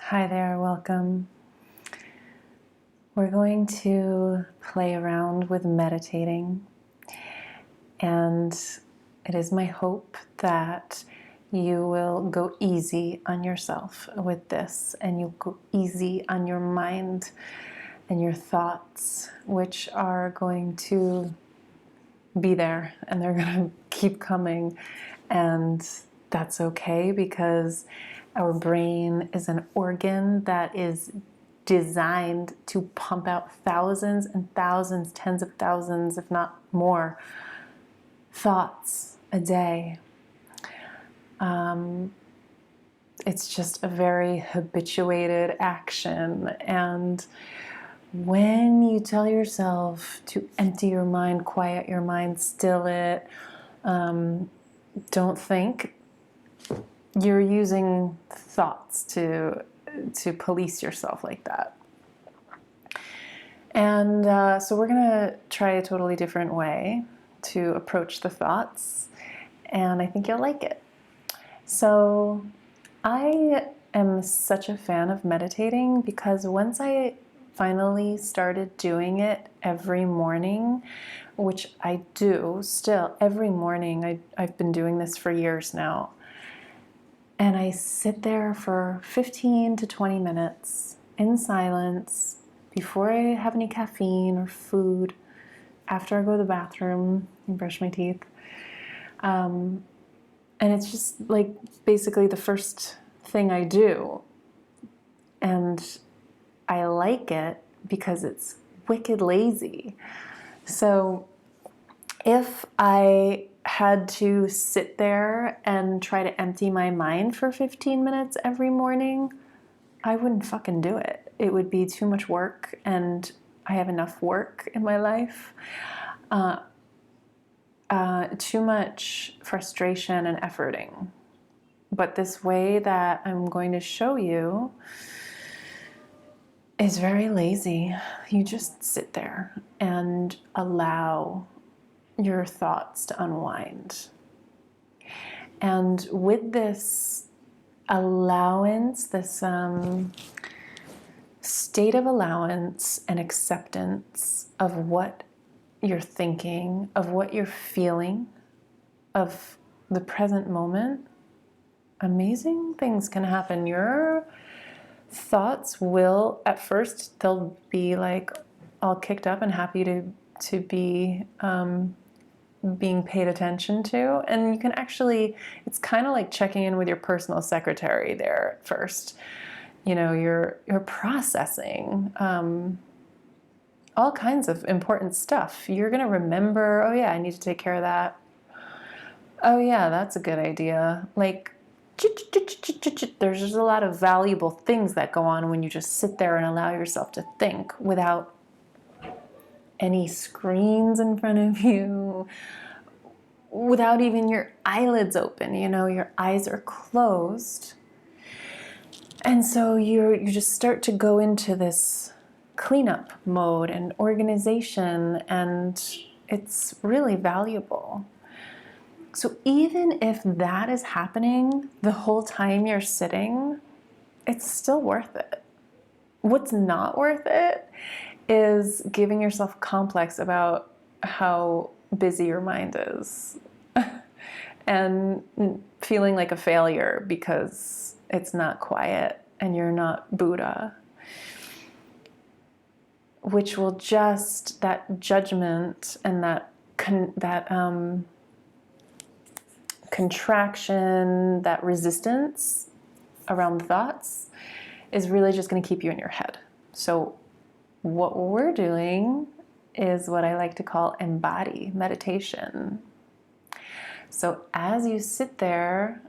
Hi there, welcome. We're going to play around with meditating, and it is my hope that you will go easy on yourself with this, and you go easy on your mind and your thoughts, which are going to be there and they're going to keep coming, and that's okay because our brain is an organ that is designed to pump out thousands and thousands, tens of thousands, if not more, thoughts a day. It's just a very habituated action. And when you tell yourself to empty your mind, quiet your mind, still it, don't think, you're using thoughts to police yourself like that. And so we're going to try a totally different way to approach the thoughts, and I think you'll like it. So I am such a fan of meditating because once I finally started doing it every morning, which I do still every morning, I've been doing this for years now, and I sit there for 15 to 20 minutes in silence before I have any caffeine or food, after I go to the bathroom and brush my teeth. And it's just like basically the first thing I do. And I like it because it's wicked lazy. So if I had to sit there and try to empty my mind for 15 minutes every morning, I wouldn't fucking do it. It would be too much work, and I have enough work in my life. Too much frustration and efforting. But this way that I'm going to show you is very lazy. You just sit there and allow your thoughts to unwind. And with this allowance, this state of allowance and acceptance of what you're thinking, of what you're feeling, of the present moment, amazing things can happen. Your thoughts will, at first, they'll be like all kicked up and happy to be being paid attention to. And you can actually, it's kind of like checking in with your personal secretary there at first. You know, you're processing all kinds of important stuff. You're going to remember, oh yeah, I need to take care of that. Oh yeah, that's a good idea. Like, there's just a lot of valuable things that go on when you just sit there and allow yourself to think without any screens in front of you, without even your eyelids open. You know, your eyes are closed. And so you just start to go into this cleanup mode and organization, and it's really valuable. So even if that is happening the whole time you're sitting, it's still worth it. What's not worth it is giving yourself complex about how busy your mind is and feeling like a failure because it's not quiet and you're not Buddha, which will just, that judgment and that contraction, that resistance around thoughts is really just going to keep you in your head. So what we're doing is what I like to call embody meditation. So as you sit there,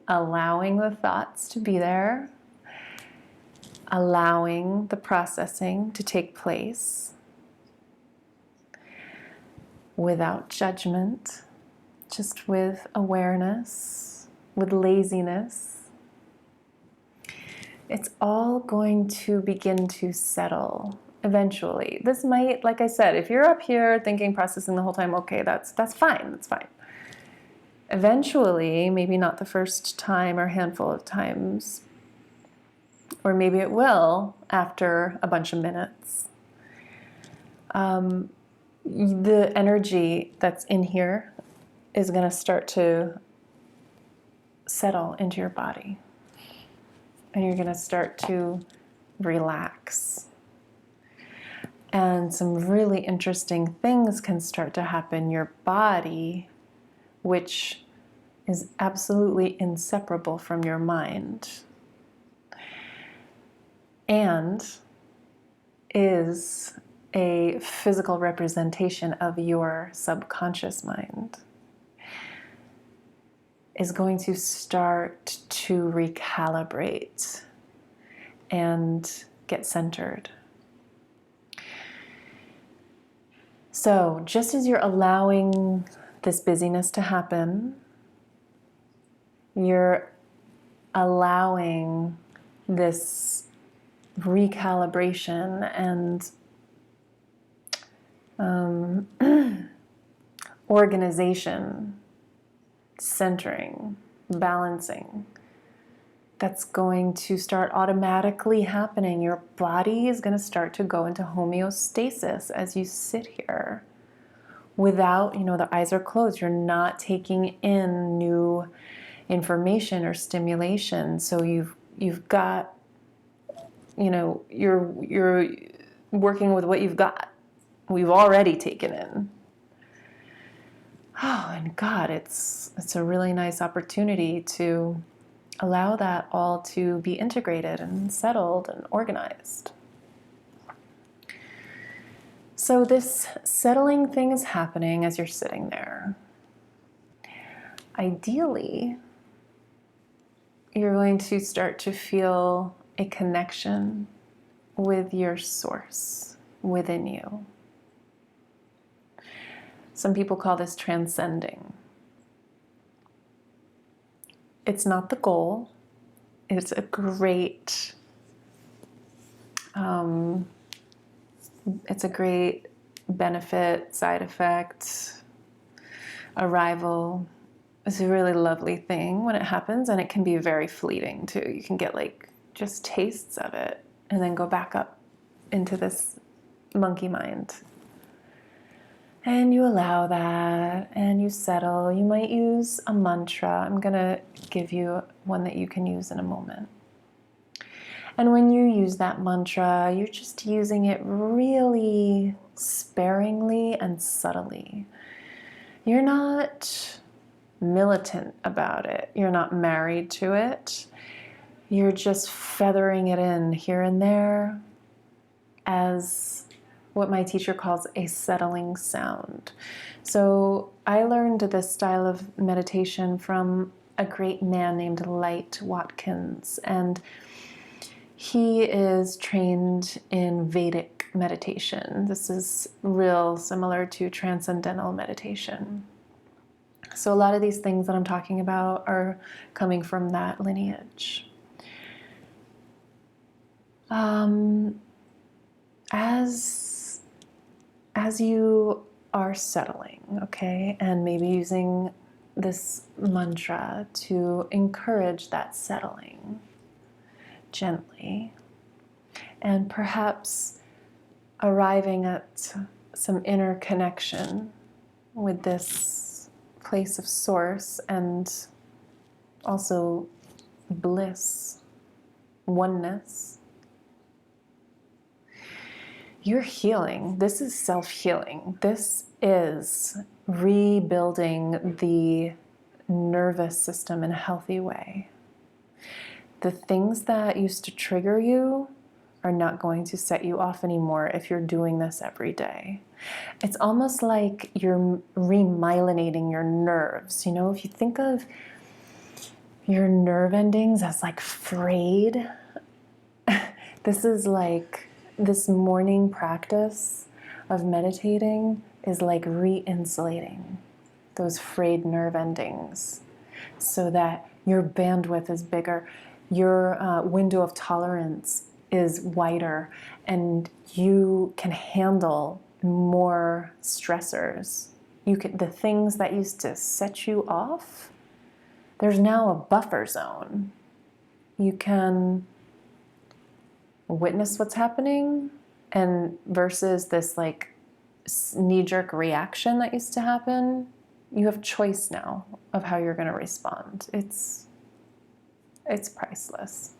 allowing the thoughts to be there, allowing the processing to take place without judgment, just with awareness, with laziness, it's all going to begin to settle eventually. This might, like I said, if you're up here thinking, processing the whole time, okay, that's fine, that's fine. Eventually, maybe not the first time or handful of times, or maybe it will after a bunch of minutes. The energy that's in here is going to start to settle into your body. And you're going to start to relax. And some really interesting things can start to happen in your body, which is absolutely inseparable from your mind. And is a physical representation of your subconscious mind, is going to start to recalibrate and get centered. So just as you're allowing this busyness to happen, you're allowing this recalibration and organization, centering, balancing, that's going to start automatically happening. Your body is going to start to go into homeostasis as you sit here without, the eyes are closed. You're not taking in new information or stimulation. So you've got, you're working with what you've got. We've already taken in. Oh, and God, it's a really nice opportunity to allow that all to be integrated and settled and organized. So this settling thing is happening as you're sitting there. Ideally, you're going to start to feel a connection with your source within you. Some people call this transcending. It's not the goal. It's a great, benefit, side effect, arrival. It's a really lovely thing when it happens, and it can be very fleeting too. You can get just tastes of it and then go back up into this monkey mind. And you allow that, and you settle. You might use a mantra. I'm going to give you one that you can use in a moment. And when you use that mantra, you're just using it really sparingly and subtly. You're not militant about it. You're not married to it. You're just feathering it in here and there as what my teacher calls a settling sound. So I learned this style of meditation from a great man named Light Watkins, and he is trained in Vedic meditation. This is real similar to transcendental meditation. So a lot of these things that I'm talking about are coming from that lineage. As you are settling, okay, and maybe using this mantra to encourage that settling gently, and perhaps arriving at some inner connection with this place of source and also bliss, oneness. You're healing. This is self-healing. This is rebuilding the nervous system in a healthy way. The things that used to trigger you are not going to set you off anymore if you're doing this every day. It's almost like you're remyelinating your nerves. If you think of your nerve endings as frayed, this is this morning practice of meditating is like re-insulating those frayed nerve endings so that your bandwidth is bigger, your window of tolerance is wider, and you can handle more stressors. The things that used to set you off, there's now a buffer zone. You can witness what's happening, and versus this like knee-jerk reaction that used to happen, you have choice now of how you're going to respond. It's priceless.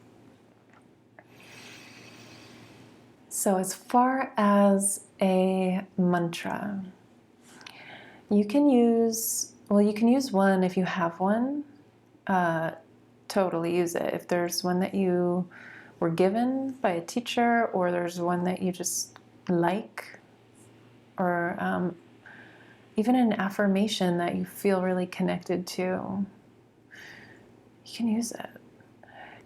So as far as a mantra, you can use one if you have one. Totally use it. If there's one that you were given by a teacher, or there's one that you just like, or even an affirmation that you feel really connected to, you can use it.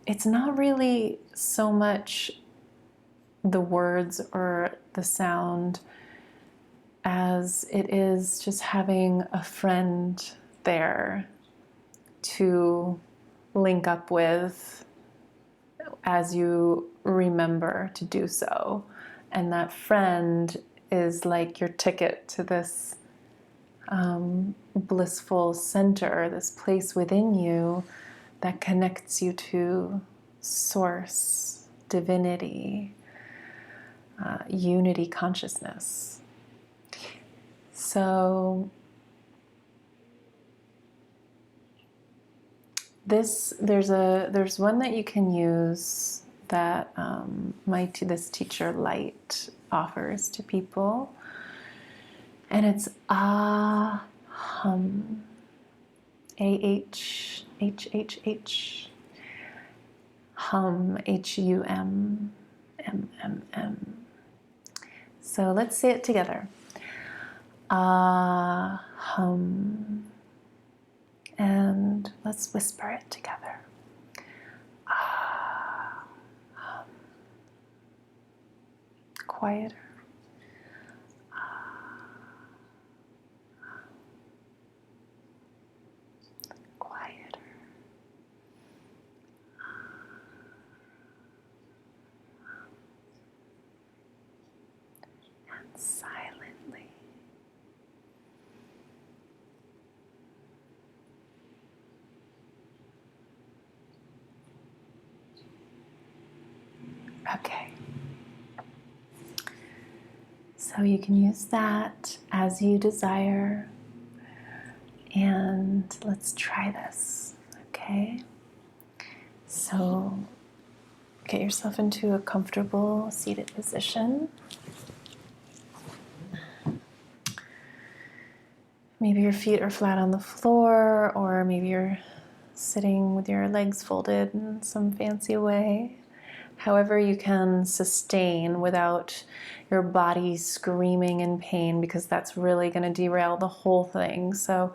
It's not really so much the words or the sound as it is just having a friend there to link up with as you remember to do so. And that friend is like your ticket to this blissful center, this place within you that connects you to source, divinity, unity consciousness. So there's one that you can use that this teacher Light offers to people, and it's Ahum, AHHH, hum, HUMMMM. So let's say it together. Ahum. And let's whisper it together. Ah, hum. Quieter. Ah, hum. Quieter. And silently. Okay. So you can use that as you desire. And let's try this, okay? So get yourself into a comfortable seated position. Maybe your feet are flat on the floor, or maybe you're sitting with your legs folded in some fancy way. However you can sustain without your body screaming in pain, because that's really going to derail the whole thing. So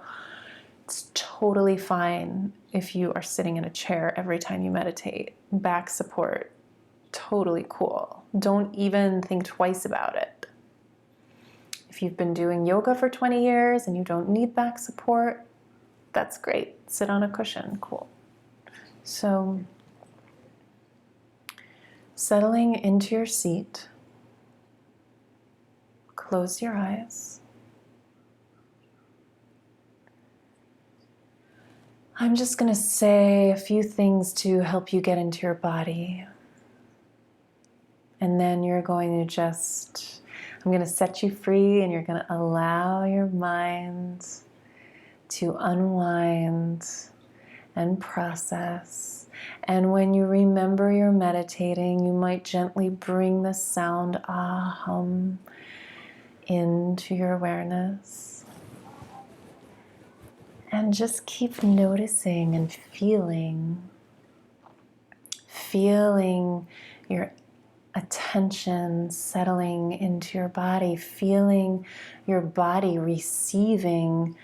it's totally fine if you are sitting in a chair every time you meditate. Back support, totally cool. Don't even think twice about it. If you've been doing yoga for 20 years and you don't need back support, that's great. Sit on a cushion, cool. So settling into your seat, close your eyes. I'm just going to say a few things to help you get into your body. And then you're going to I'm going to set you free, and you're going to allow your mind to unwind and process. And when you remember you're meditating, you might gently bring the sound ahum into your awareness. And just keep noticing and feeling your attention settling into your body, feeling your body receiving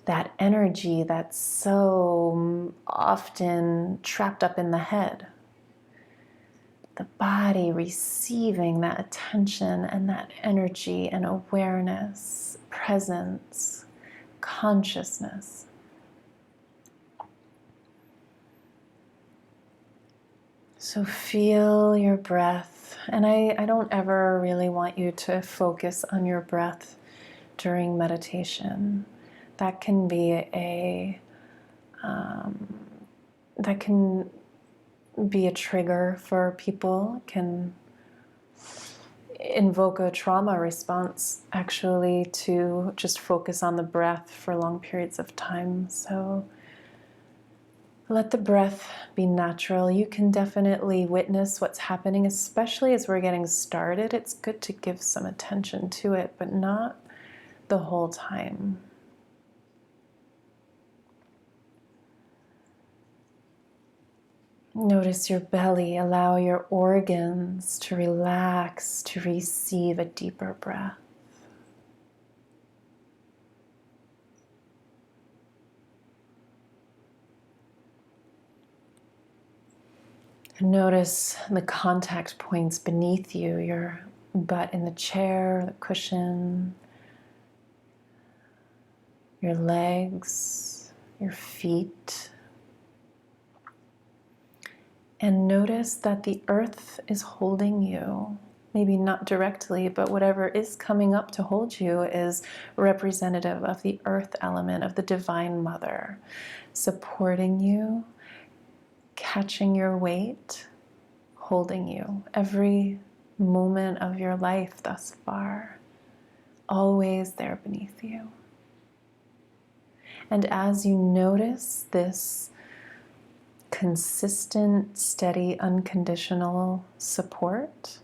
that energy that's so often trapped up in the head. The body receiving that attention and that energy and awareness, presence, consciousness. So feel your breath. And I don't ever really want you to focus on your breath during meditation. That can be a trigger for people. It can invoke a trauma response actually to just focus on the breath for long periods of time. So let the breath be natural. You can definitely witness what's happening, especially as we're getting started. It's good to give some attention to it, but not the whole time. Notice your belly. Allow your organs to relax, to receive a deeper breath. And notice the contact points beneath you, your butt in the chair, the cushion, your legs, your feet. And notice that the earth is holding you. Maybe not directly, but whatever is coming up to hold you is representative of the earth element, of the Divine Mother, supporting you, catching your weight, holding you every moment of your life thus far, always there beneath you. And as you notice this consistent, steady, unconditional support,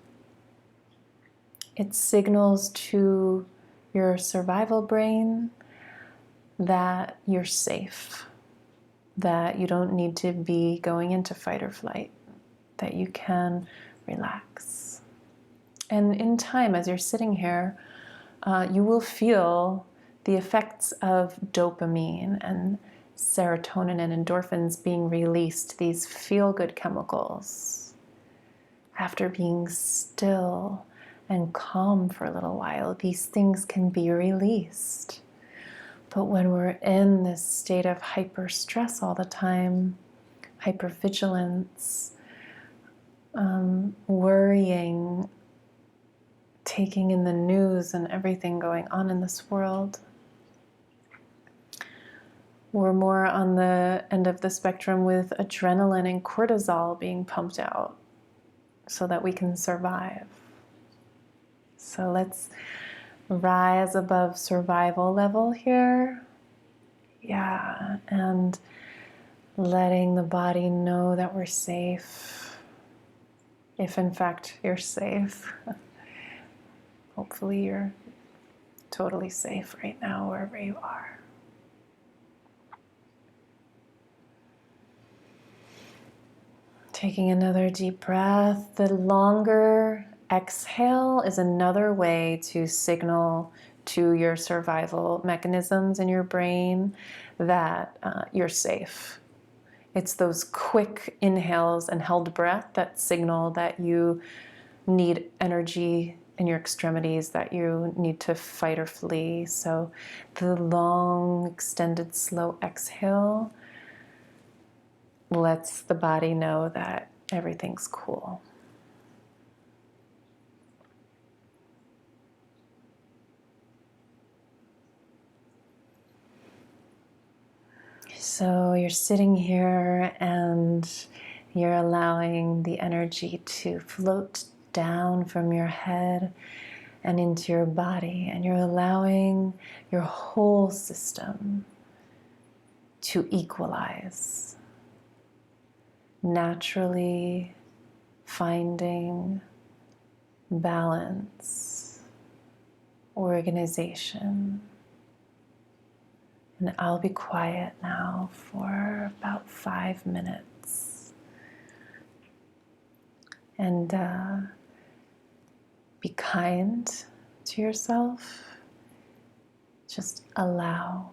it signals to your survival brain that you're safe, that you don't need to be going into fight or flight, that you can relax. And in time, as you're sitting here, you will feel the effects of dopamine and serotonin and endorphins being released, these feel-good chemicals. After being still and calm for a little while, these things can be released. But when we're in this state of hyper stress all the time, hypervigilance, worrying, taking in the news and everything going on in this world, we're more on the end of the spectrum with adrenaline and cortisol being pumped out so that we can survive. So let's rise above survival level here. Yeah, and letting the body know that we're safe. If in fact you're safe. Hopefully you're totally safe right now wherever you are. Taking another deep breath. The longer exhale is another way to signal to your survival mechanisms in your brain that you're safe. It's those quick inhales and held breath that signal that you need energy in your extremities, that you need to fight or flee. So the long, extended, slow exhale lets the body know that everything's cool. So you're sitting here and you're allowing the energy to float down from your head and into your body, and you're allowing your whole system to equalize, naturally finding balance, organization. And I'll be quiet now for about 5 minutes. And be kind to yourself. Just allow.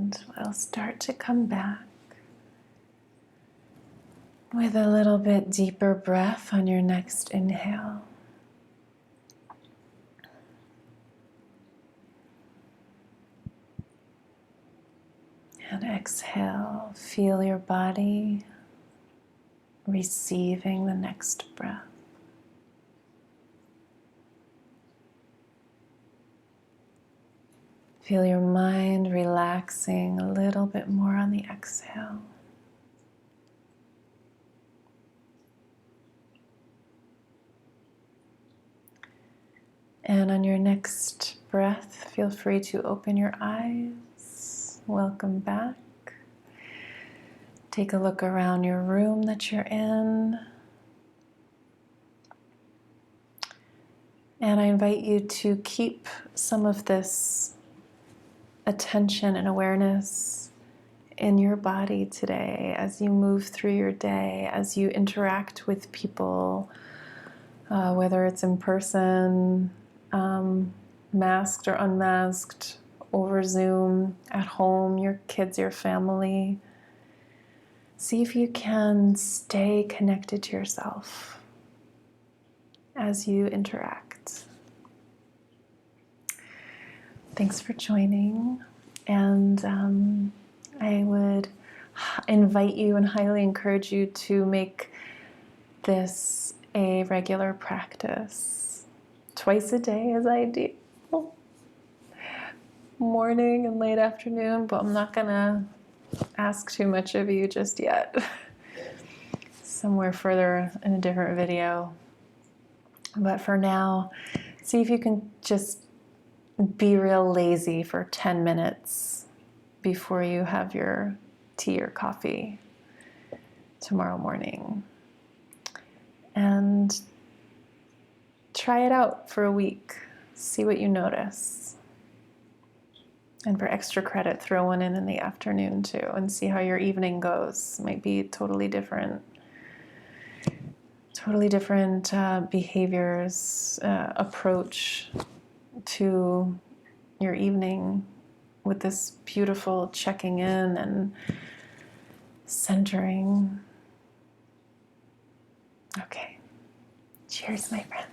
And we'll start to come back with a little bit deeper breath on your next inhale. And exhale, feel your body receiving the next breath. Feel your mind relaxing a little bit more on the exhale. And on your next breath, feel free to open your eyes. Welcome back. Take a look around your room that you're in. And I invite you to keep some of this attention and awareness in your body today as you move through your day, as you interact with people, whether it's in person, masked or unmasked, over Zoom, at home, your kids, your family. See if you can stay connected to yourself as you interact. Thanks for joining, and I would invite you and highly encourage you to make this a regular practice. Twice a day is ideal. Morning and late afternoon, but I'm not gonna ask too much of you just yet. Somewhere further in a different video. But for now, see if you can just be real lazy for 10 minutes before you have your tea or coffee tomorrow morning. And try it out for a week. See what you notice. And for extra credit, throw one in the afternoon too, and see how your evening goes. Might be totally different behaviors, approach to your evening with this beautiful checking in and centering. Okay, cheers, my friends.